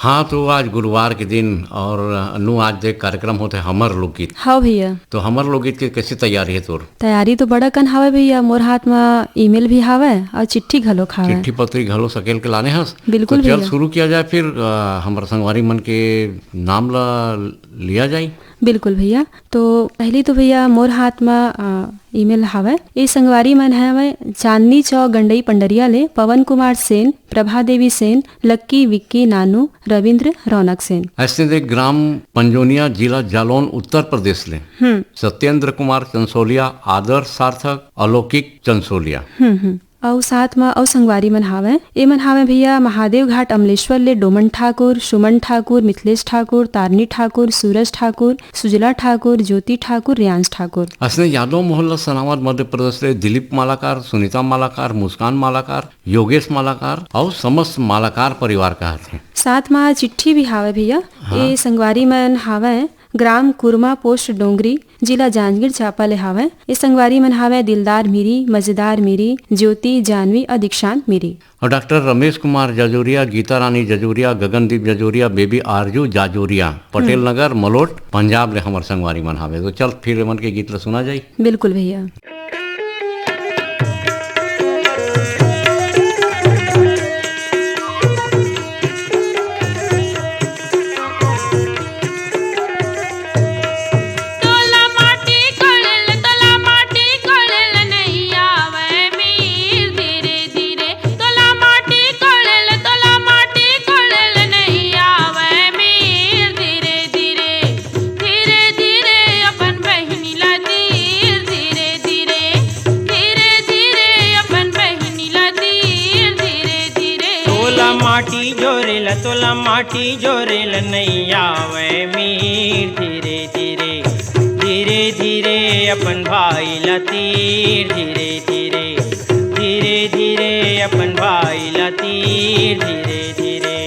हाँ, तो आज गुरुवार के दिन और नु आज देख कार्यक्रम होते हमर लोकगीत। हाँ भैया, तो हमर लोकगीत के कैसी तैयारी है तोर? तैयारी तो बड़ा कन हावे भैया। मोर हाथ में ईमेल भी हावे और चिट्ठी घलोक हावे। चिट्ठी पत्री घलो सकेल के लाने हस? बिल्कुल तो चल भैया। शुरू किया जाए फिर हमर संगवारी मन के नाम ला लिया जाए। बिल्कुल भैया। तो पहली तो भैया मोर हाथ में ईमेल हावे। ये संगवारी मन हावे चांदनी चौक गंडई पंडरिया ले पवन कुमार सेन, प्रभा देवी सेन, लक्की विक्की नानू, रविंद्र रौनक सेन। ऐसे देख ग्राम पंजोनिया जिला जालौन उत्तर प्रदेश ले सत्येंद्र कुमार चंसोलिया, आदर्श सार्थक, अलौकिक चंसोलिया। और साथ में और संगवारी मन हावे। ए मन हावे भैया महादेव घाट अमलेश्वर ले डोमन ठाकुर, सुमन ठाकुर, मिथिलेश ठाकुर, तारनी ठाकुर, सूरज ठाकुर, सुजला ठाकुर, ज्योति ठाकुर, रियांश ठाकुर। असने यादव मोहल्ला सनावद मध्य प्रदेश ले दिलीप मालाकार, सुनीता मालाकार, मुस्कान मालाकार, योगेश मालाकार और समस्त मालाकार परिवार का हाथ। साथ में चिट्ठी भी हावे भैया। ये संगवारी मन हावे ग्राम कुरमा पोस्ट डोंगरी जिला जांजगीर चांपा ले हावे। ये संगवारी मन हावे दिलदार मीरी, मजेदार मीरी, ज्योति जानवी और दीक्षांत मीरी। और डॉक्टर रमेश कुमार जजोरिया, गीता रानी जजोरिया, गगनदीप जजोरिया, बेबी आरजू जाजोरिया, पटेल नगर मलोट पंजाब ले हमार संगवारी मन हावे। तो चल फिर मन के गीत ला सुना जाए। बिल्कुल भैया। तोला माटी जोरेल नहीं आवे मीर धीरे धीरे धीरे धीरे अपन भाई ला तीर धीरे धीरे धीरे धीरे अपन भाई ला तीर धीरे धीरे।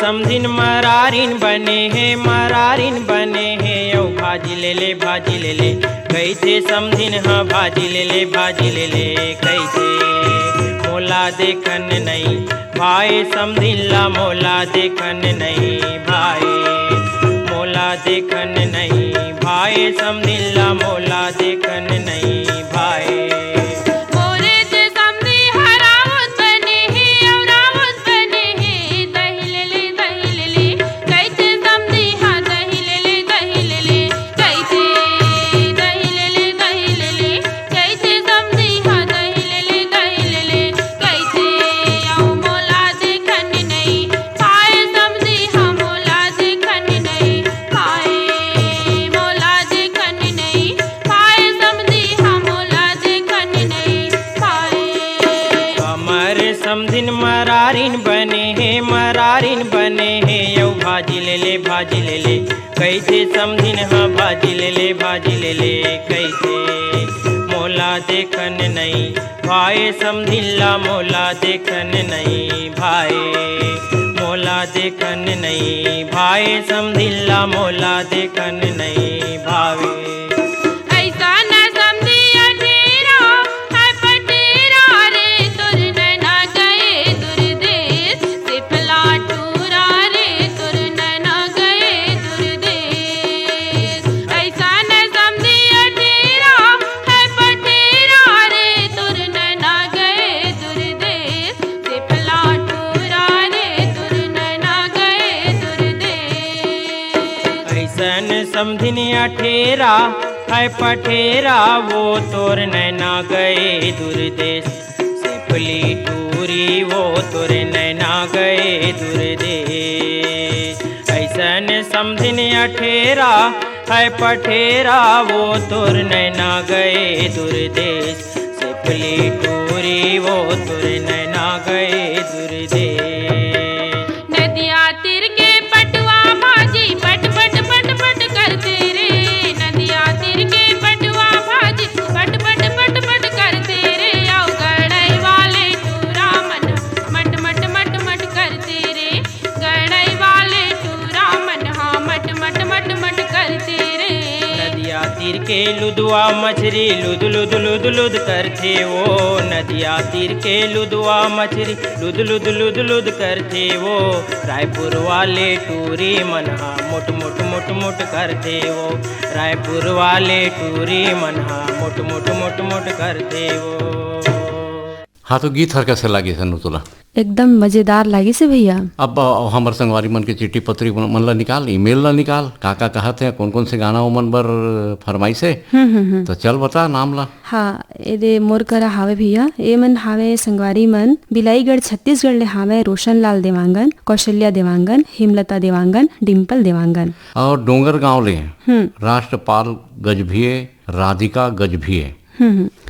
समधिन मरारिन बने हैं औ भाजी ले ले कैसे समधिन हाँ भाजी ले ले कैसे मोला देखन नहीं भाई समधिन ला मोला देखन नहीं भाई मोला देखन नहीं भाई समधिन ला मोला देखन नहीं भाई। समधिन मरारिन बने हैं यौ भाजी ले ले कैसे समधिन हाँ भाजी ले ले कैसे मोला देखन नहीं भाई समधिन ला मोला देखन नहीं भाई मोला देखन नहीं भाई समधिन ला मोला देखन नहीं भावे। समधिन अठेरा है पठेरा वो तोर नैना गए दूरदेश सिपली टूरी वो तोर नैना गए दूरदेश। ऐसन समधिन अठेरा है पठेरा वो तोर नैना गए दूरदेश निकली टूरी वो तुर नैना गए दूर दे। नदिया तीर के पटवा भाजी पट पट पट पट करते रे, नदिया तीर के पटवा भाजी पट पट पट पट करते रे, आओ गड़ई वाले टूरा मन मट मट मट मट करते रे, गड़ई वाले टूरा मन हाँ मट मट मट मट करते रे। नदिया तीर के लुदवा मछली लुद लुद लुद लुद करते वो, नदिया तीर के लुदवा मछली लुद लुद लुद लुद करते वो, रायपुर वाले टूरी मनहा मुट मुट मुट मुट करते वो, रायपुर वाले टूरी मनहा मुट मुट मुट मुट करते वो। हाँ तो गीत हर कैसे लागे सनु तुला? एकदम मजेदार लागी से भैया। अब हमर संगवारी मन के चिट्ठी पत्री मन ला निकाल, ईमेल ला निकाल, का कहते हैं, कौन कौन से गाना मन बर फरमाई से। तो चल बता नाम ला। हाँ ये मोर करा हावे भैया, ये मन हावे संगवारी मन बिलाईगढ़ छत्तीसगढ़ ले हावे रोशन लाल देवांगन, कौशल्या देवांगन, हेमलता देवांगन, डिम्पल देवांगन। और डोंगर गांव ले राष्ट्रपाल गजभिये, राधिका गजभिये,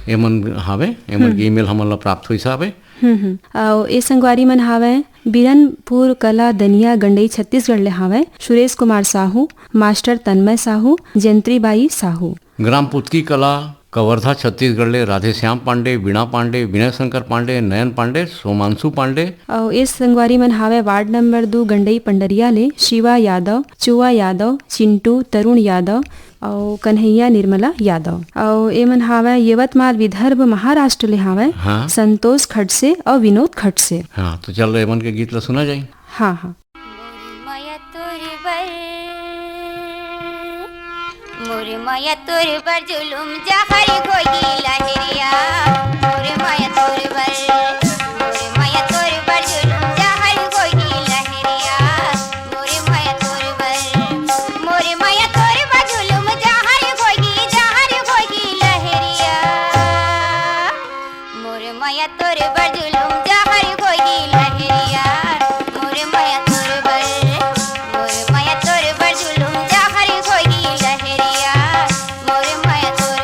एमन हावे, एमन के ईमेल हमन ला प्राप्त हुई सावे। और ये संगवारी मन हावे बिरनपुर कला दनिया गंडई छत्तीसगढ़ ले हावे सुरेश कुमार साहू, मास्टर तन्मय साहू, जयंत्रीबाई साहू। ग्राम पुतकी कला कवर्धा छत्तीसगढ़ ले राधे श्याम पांडे, वीणा पांडे, विनय शंकर पांडे, नयन पांडे, सोमांशु पांडे। और इस संगवारी मन हावे वार्ड नंबर 2 गंडई पंडरिया ले शिवा यादव, चुआ यादव, चिंटू तरुण यादव और कन्हैया निर्मला यादव। और ये मन हावे यवतमाल विदर्भ महाराष्ट्र ले हावे हाँ? संतोष खडसे और विनोद खडसे। हाँ तो चल एमन के गीत ला सुना जाए। हाँ हाँ। मोरे माया तोर बर जुलुम जहरी होई लहरिया, मोरे माया तोर बर, मोरे माया तोर बर जुलुम जहरी होई लहरिया, मोरे माया तोर बर, मोरे माया तोर बर जुलुम जहरी होई लहरिया, मोरे माया तोर बर जुलुम जहरी होई लहरिया, मोरे माया तोर बर, मोरे माया तोर बर जुलुम जहरी होई लहरिया, मोरे माया तोर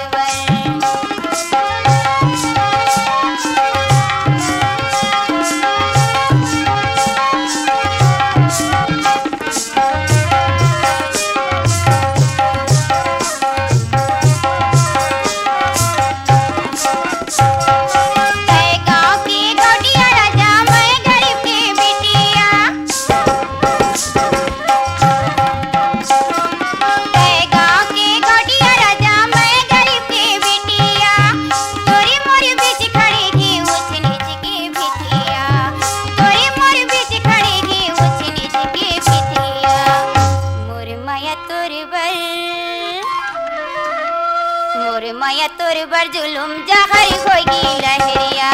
माया तोर बर जुलुम जहरी होई लहरिया,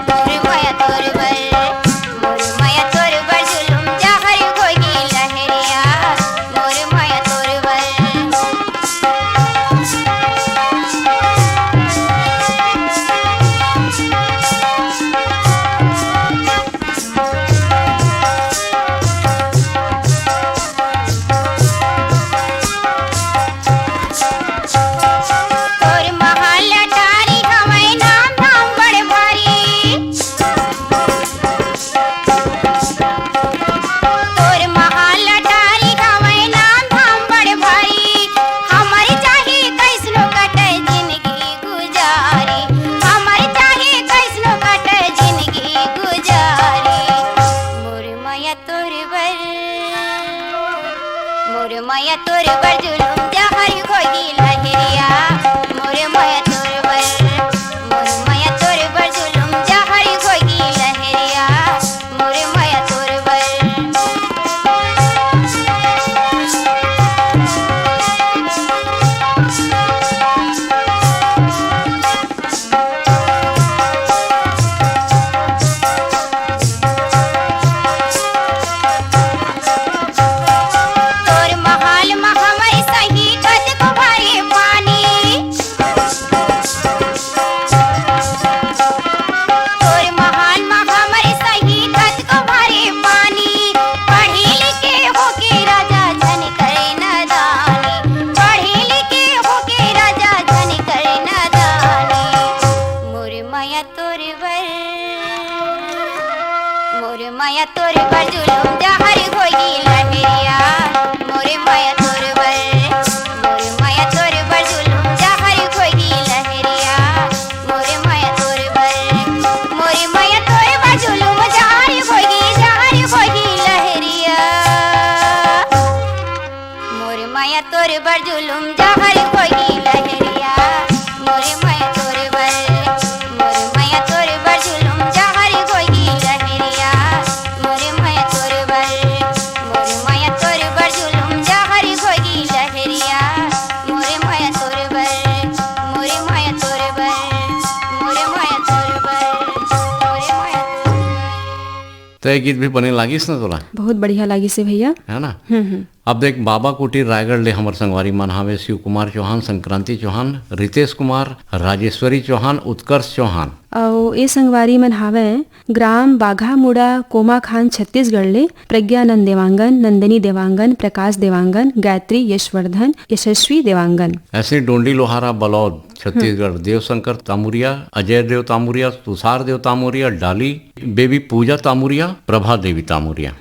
मोरे माया तोर बर, मोरे माया तोर बर जुलुम जहरी होई लहरिया, मोरे माया तोर बर। मोरे माया तोर बर जुलुम जहरी होई लहरिया, मोरे माया तोर बर, मोरे माया तोर बर जुलुम जहरी होई लहरिया, मोरे माया तोर बर। तोर महाल में हमारी सही कद को भारी तोर बर जुलुम जहर होगी लहरिया मोरे माया तोर बर मोरे माया तोर बर जुलुम जहर होगी लहरिया मोरे माया तोर बर मोरे माया तोर बर जुलुम जहर होगी लहरिया मोरे माया तोर बर जुलुम जहर होगी लहरिया मोरे माया तोर बर मोरे माया तोर बर जुलुम जहर होगी लहरिया मोरे माया तोर बर मोरे माया तोर बर जुलुम जहर होगी लहरिया मोरे माया तोर बर मोरे माया तोर बर मोरे माया तोर बर मोरे माया तोर बर। तो ये गीत भी बने लागिस ना तोला, बहुत बढ़िया लागी से भैया। है ना। अब देख बाबा कुटीर रायगढ़ ले हमर संगवारी मन हावे शिव कुमार चौहान, संक्रांति चौहान, रितेश कुमार, राजेश्वरी चौहान, उत्कर्ष चौहान। और ये संगवारी मन हावे ग्राम बाघामुड़ा कोमा खान छत्तीसगढ़ ले प्रज्ञानंद देवांगन, नंदिनी देवांगन, प्रकाश देवांगन, गायत्री यशवर्धन, यशस्वी देवांगन। ऐसे डोंडी लोहारा बलौद छत्तीसगढ़ देवशंकर तामुरिया, अजय देव तामुरिया, तुषार देव तामुरिया, डाली बेबी पूजा तामुरिया, प्रभा देवी तामुरिया।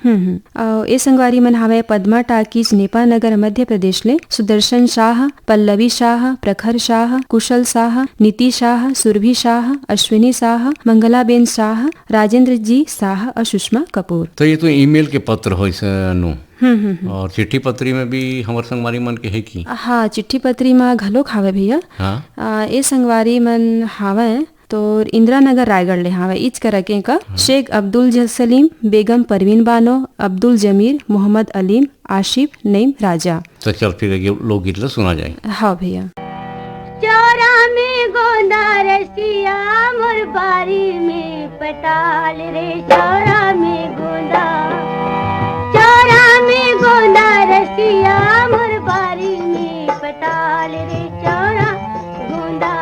और ये संगवारी मन हावे पद्मा टाकीज नेपानगर मध्य प्रदेश ले सुदर्शन शाह, पल्लवी शाह, प्रखर शाह, कुशल शाह, नीति शाह, सुरभि शाह, अश्विनी शाह, मंगलाबेन शाह, राजेंद्र जी शाह और सुषमा कपूर। तो ये तो ईमेल के पत्र हो नु और चिट्ठी पत्री में भी हमर संगवारी मन के है की। हाँ, चिट्ठी पत्री में घलोक हावे भैया। हाँ ये संगवारी मन हावे तो इंदिरा नगर रायगढ़ ले हावे इच करके का शेख अब्दुल सलीम, बेगम परवीन बानो, अब्दुल जमीर, मोहम्मद अलीम, आशिफ नईम राजा। तो चल फिर लोकगीत ला सुना जाए। हाँ भैया। चौरा में गोंदा रसिया मोर बारी में पटाल रे चौरा में गोंदा रसिया मोर बारी में पटाल रे चौरा गोंदा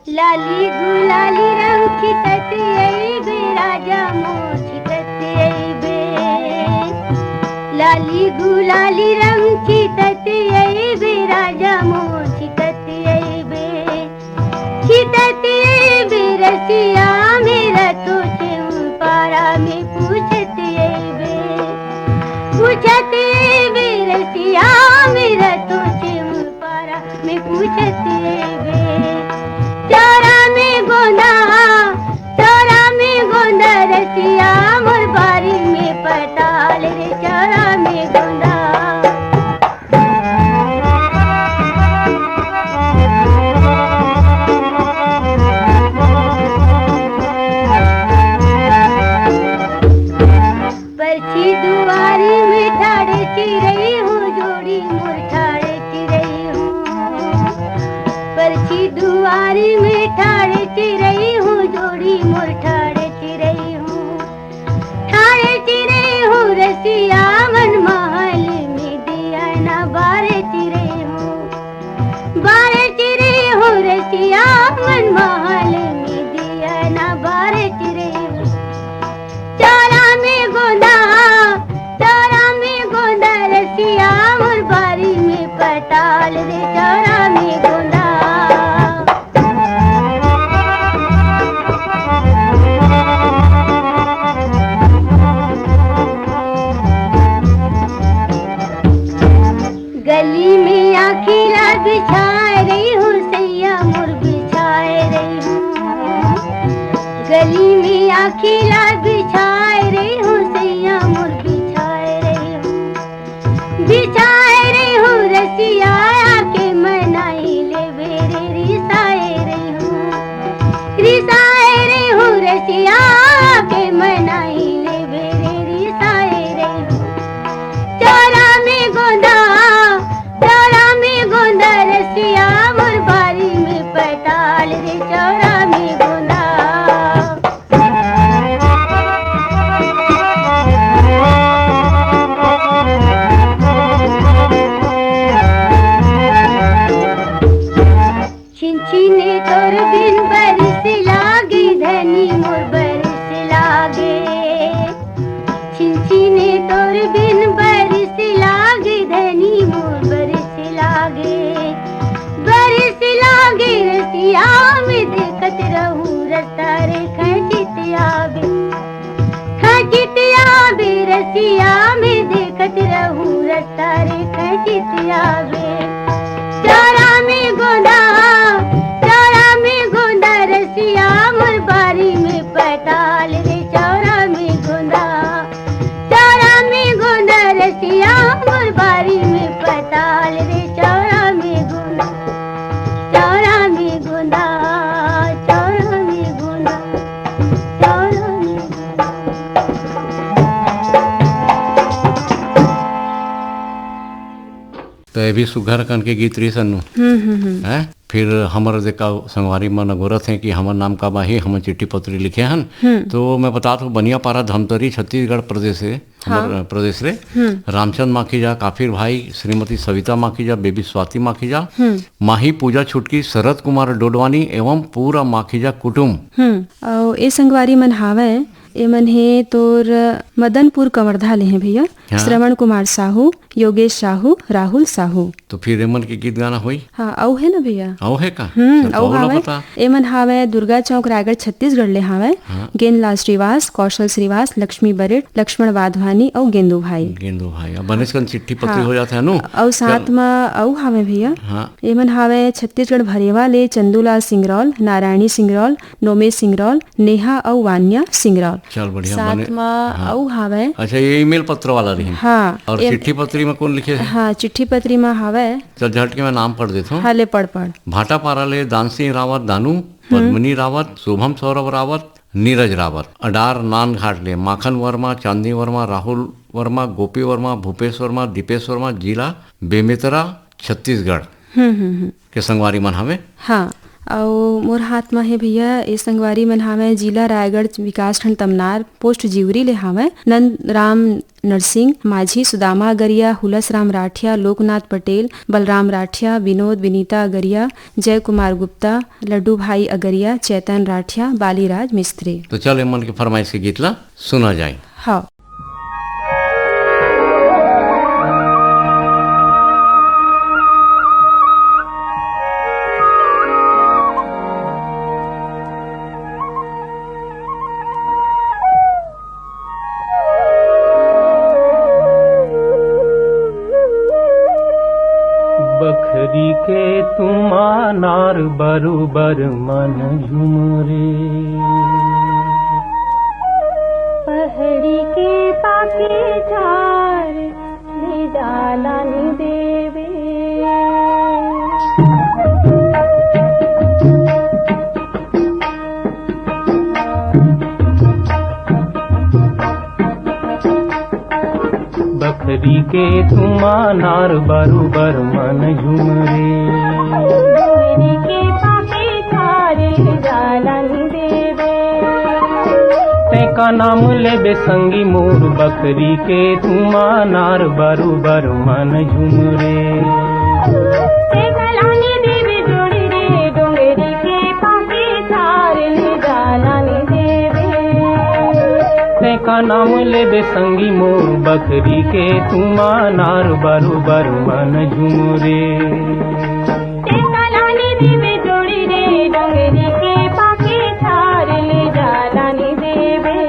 लाली गुलाली रंग छिटत बे राजा मोर छिटत बे लाली गुलाली रंग छिटत बे राजा मोर छिटत बे रसिया मेरा तो पारा में पूछत बे रसिया मेरा तो पारा में पूछत बे चौरा में गोंदा रसिया मोर बारी में पटाल रे चौरा में गोंदा परछी दुआरी में ठाड़े चिरई हूँ जोड़ी मोर ठाड़े चिरई हूँ परछी दुआरी में ठाड़े चिरई हूँ जोड़ी मोर ठाड़े चिरई हूँ रसिया मन महल में दिया ना बारे चिरई हूँ रसिया मन महल में दिया ना बारे चिरई हूँ चौरा में गोंदा रसिया मोर बारी में पटाल रे चौरा में गोंदा गली में आखिला बिछाए रही हूँ सैया मोर बिछाए रही हूँ गली में आखिला बिछाए रही हूँ सैया मोर बिछाए रही हूँ रसिया के मनाई ले बेरे रिसाए रही हूँ रसिया के मनाई ले बेरे रिसाए रही हूँ चौरा में गोंदा रसिया मोर बारी में पटाल रे चौरा में गोंदा छिनछिने तोर बिन बरिस लागे धनी मोर बरिस लागे छिनछिने तोर बिन बरिस रसिया में देखत रहूं रस्ता रे खचित आवे रसिया में देखत रहूं रस्ता रे खचित आवे चौरा में गोंदा रसिया मोर बारी में पताल रे चौरा में गोंदा रसिया मोर बारी में पताल रे चौरा में गोंदा चौरा में गोंदा चौरा में गोंदा चौरा में तो ये भी सुघर कन के गीत रही सन्नू है। फिर हमर देखा संगवारी मन अगोरत है कि हमर नाम का बाही हमर चिट्ठी पत्री लिखे हन। तो मैं बता दूं बनियापारा धमतरी छत्तीसगढ़ प्रदेश है हमर प्रदेश रे रामचंद माखीजा, काफिर भाई, श्रीमती सविता माखीजा, बेबी स्वाति माखीजा, माही पूजा छुटकी, शरद कुमार डोडवानी एवं पूरा माखीजा कुटुंब। और ए संगवारी मन हावे ए मन हे तोर मदनपुर कवर्धा ले हैं भैया। श्रवण कुमार साहू, योगेश साहू, राहुल साहू। तो फिर एमन के गीत गाना होई। हाँ औ है ना भैया, औ है का औ हावे एमन हावे दुर्गा चौक रायगढ़ छत्तीसगढ़ ले हावे। गेंदलाल श्रीवास, कौशल श्रीवास, लक्ष्मी बरेट, लक्ष्मण वाधवानी और गेंदू भाई। अब बनेसकन चिट्ठी पत्री हो जाते हैं नु। और साथ में औ हावे भैया एमन हावे छत्तीसगढ़ भरेवा ले चंदूलाल सिंगरौल, नारायणी सिंगरौल, नोमेश सिंगरौल, नेहा और वान्या सिंगरौल। चल बढ़िया। साथ में औ हावे। अच्छा ये ईमेल पत्र वाला रही। हाँ। और चिट्ठी पत्री में कौन लिखे? हाँ चिट्ठी पत्री में हावे। चल झट के मैं नाम पढ़ देता हूँ। हाँ ले पढ़। भाटापारा ले दानसिंह रावत दानू, पद्मिनी रावत, शुभम सौरभ रावत, नीरज रावत। अडार नान घाट ले माखन वर्मा, चांदनी वर्मा, राहुल वर्मा, गोपी वर्मा, भूपेश वर्मा, दीपेश वर्मा, जिला बेमेतरा छत्तीसगढ़ के संगवारी मन हवे। हाँ और मोर हाथ में है भैया ए संगवारी मन हावे जिला रायगढ़ विकास खंड तमनार, पोस्ट जिवरी ले हावे। नंद राम नरसिंह माझी, सुदामा अगरिया, हुलस राम राठिया, लोकनाथ पटेल, बलराम राठिया, विनोद विनीता अगरिया, जय कुमार गुप्ता, लड्डू भाई अगरिया, चैतन राठिया, बालीराज मिस्त्री। तो चल एमन के फरमाइश के गीत ला सुना जाए। हाँ बखरी के तुमा नार बरुबर मन झुमरे, पहड़ी के पाके झार ले डाला नि देवे, बखरी के तुमा नार बरुबर मन झुमरे, पहड़ी के पाके झार ले डाला नि देवे, का नाम लेबे संगी मोर बकरी के तुमा नार बरुबर मन झुमरे, लानी देवी जोड़ी रे डोंगरी के पाके झार ले डाला नि देवे, का नाम लेबे संगी मोर बकरी के तुमा नार बरुबर मन झुमरे, लानी देवी जोड़ी रे डोंगरी के पाके झार ले डाला नि देवे।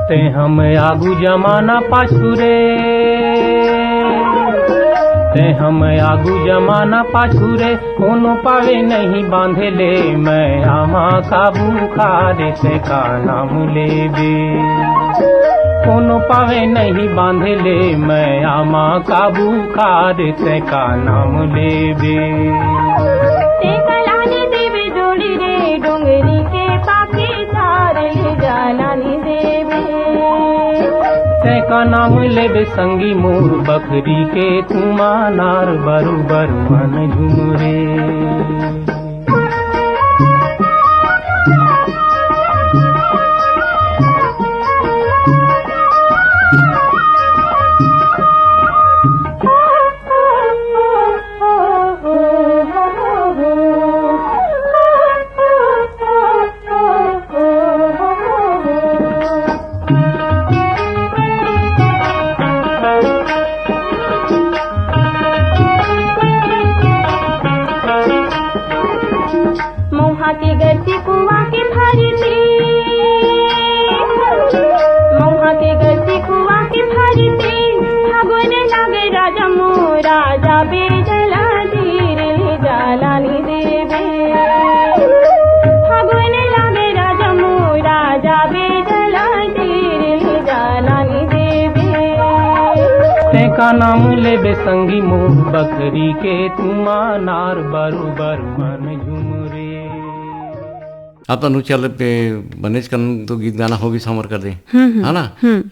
ते हम आगू जमाना पाछुरे, ते हम आगू जमाना पाछुरे, कोनो पावे नहीं बांधे ले, मैं आमा काबू खारे से का नाम लेबे, कोनो पावे नहीं बांधे ले, मैं आमा काबू खारे से का नाम लेबे, लानी देवी जोड़ी रे डोंगरी के पाके झार ले डाला नि देवे, का नाम लेबे संगी मोर बकरी के तुमा नार बरुबर मन झुमरे। मौहा के गति कुआ के भरती, मौहा के गति कुआ के भरती, फागुन लागे राजा मोरा जाबे जला धीर ले जाला नी देवे, फागुन लागे राजा मोरा जाबे जला धीर ले जाला नी देवे। का नाम लेबे संगी मुँह बकरी के तुमा नार बरोबर मन झुमरे। अब तो चल पे बनेज कर तो गीत गाना होगी हमर कर दे है ना,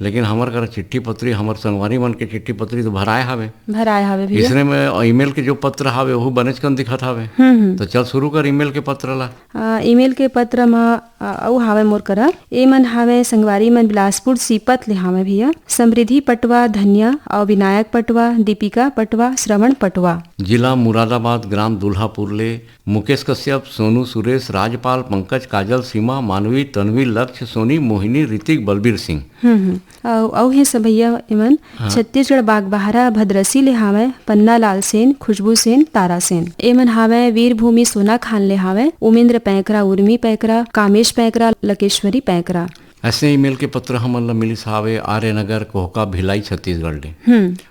लेकिन हमर कर चिट्ठी पत्री हमर संगवारी मन के चिट्ठी पत्री तो भराए हवे भैया। इसने में ईमेल के जो पत्र हवे वो बनेज कर दिखत हवे। तो चल शुरू कर ईमेल के पत्र ला। ईमेल के पत्र में अउ हावे मोर करा ए मन हावे संगवारी मन बिलासपुर सीपत ले हावे भैया। समृद्धि पटवा, धन्या और विनायक पटवा, दीपिका पटवा, श्रवण पटवा। जिला मुरादाबाद, ग्राम दुल्हापुर ले मुकेश कश्यप, सोनू, सुरेश, राजपाल, पंकज, काजल, सीमा, मानवी, तन्वी, लक्ष्य, सोनी, मोहिनी, ऋतिक, बलबीर सिंह। औ हे सब भैया एमन छत्तीसगढ़ बागबाहरा भद्रसी ले हावे। पन्ना लाल सेन, खुशबू सेन, तारा सेन। एमन हावे वीरभूमि सोना खान ले हावे। उमेंद्र पैकरा, उर्मी पैकरा, कामेश पैकरा, लकेश्वरी पैकरा। ऐसे ईमेल के पत्र हमन ला मिलिस हावे आर्यनगर, कोहका, भिलाई, छत्तीसगढ़ ले।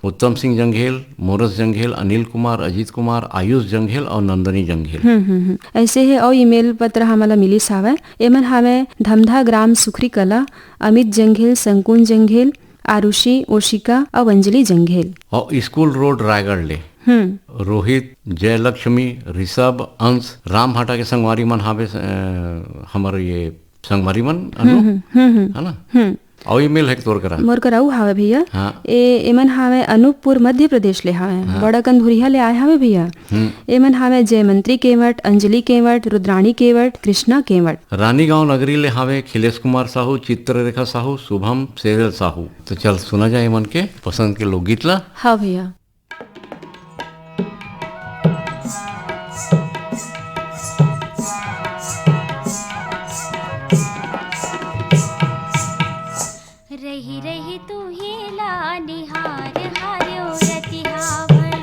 उत्तम सिंह जंघेल, मोरस जंघेल, अनिल कुमार, अजीत कुमार, आयुष जंघेल और नंदनी जंघेल। ऐसे है और ईमेल पत्र हमला मिलिस हावे। एमन हावे धमधा ग्राम सुखरी कला, अमित जंघेल, संकुन जंघेल, आरुषि, ओशिका और अंजलि जंघेल। और स्कूल रोड रायगढ़ ले रोहित, जयलक्ष्मी, ऋषभ, अंश, राम भाटा के संगवारी मन हावे। हमारे ये संगवारी मन है ना। और ईमेल है तोर करा मोर कराऊ हावे भैया। हाँ। एमन हावे अनूपपुर मध्य प्रदेश ले हावे। बड़ा कंधुरिया ले आए हावे भैया। एमन हावे जयमंत्री केवट, अंजलि केवट, रुद्राणी केवट, कृष्णा केवट। रानी गांव नगरी ले हावे खिलेश कुमार साहू, चित्ररेखा साहू, शुभम सेरल साहू। तो चल सुना जाए मन के पसंद के लोकगीत ला। हाँ भैया। रही रही तू ही ला निहार हार्यो रतिहा भर,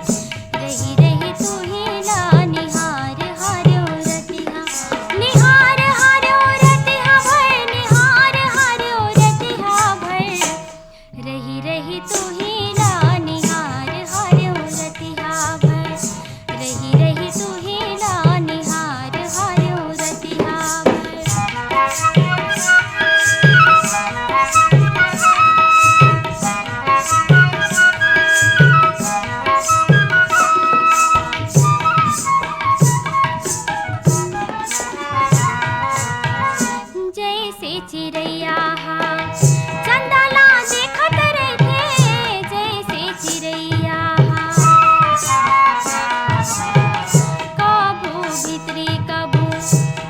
रही रही तू ही ला निहार हार्यो रतिहा, निहार हार्यो रतिहा भर, निहार हार्यो रतिहा भर, रही रही तू ही ला निहार हार्यो रतिहा भर, रही रही तू ही ला निहार हार्यो रतिहा भर। जैसे चिड़ैया चंदला देखत रहते, जैसे चिड़ैया कबू भीतरी कबू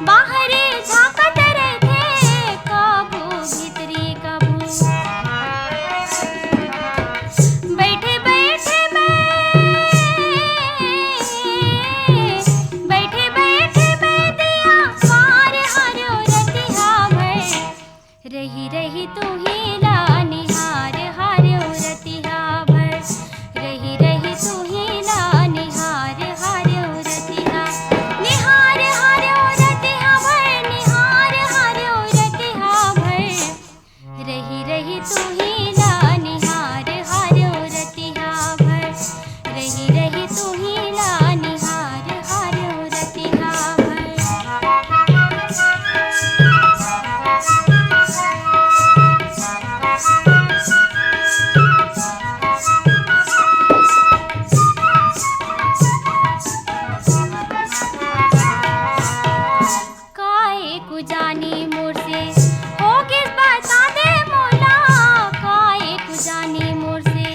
बाहरे झांकत रहते, कबू भीतरी कबू बैठे बैठे बैठे बैठे दिया पार हरो रतिहा भर, रही रही तू ही ला निहार हार्यो रतिहा भर, रही रही तू ही ला निहार हार्यो रतिहा, निहार हार्यो रतिहा भर, निहार हार्यो रतिहा भर, रही रही तू ही ला निहार हार्यो रतिहा भर, रही रही तू ही ला निहार हार्यो रतिहा भर। काए को जानी मोर से होगी बता दे मोला, काए को जानी मोर से,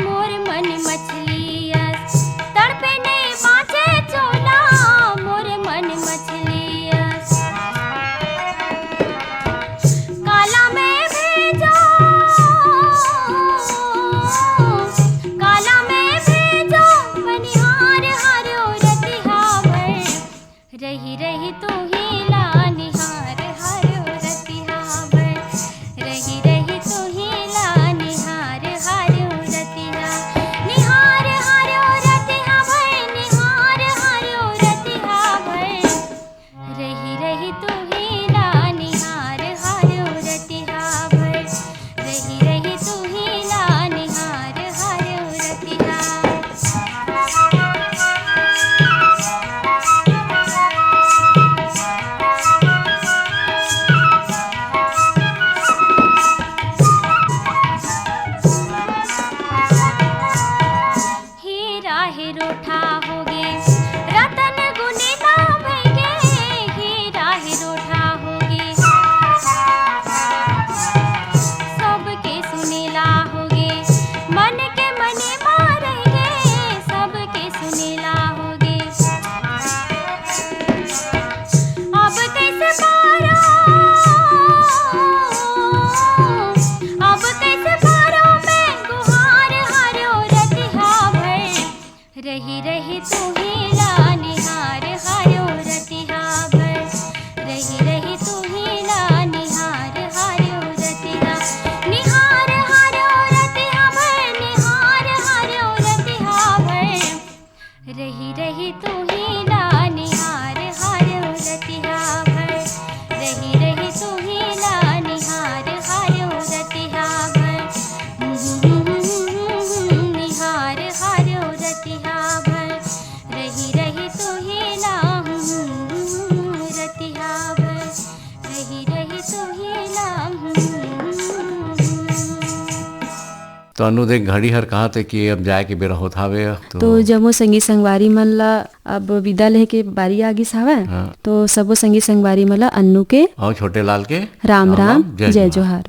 मोर मन मछलियस तड़पे ने बाँचे चोला, मोर मन मछलियस काला में भेजो, काला में भेजो बनिहार हार्यो रतिहा भर, रही रही तू ही ला निहार हार्यो रतिहा भर, रही रही तू ही ला निहार हार्यो रतिहा, निहार हार्यो रतिहा भर, निहार हार्यो तो अनु देख घड़ी हर कहा थे कि अब जाए के बेरा होत हावे तो जमो संगी संगवारी मन ला अब विदा लेहे के बारी आगिस हावे। तो सबो संगी संगवारी मन ला अन्नू के और छोटे लाल के राम राम जय जोहार।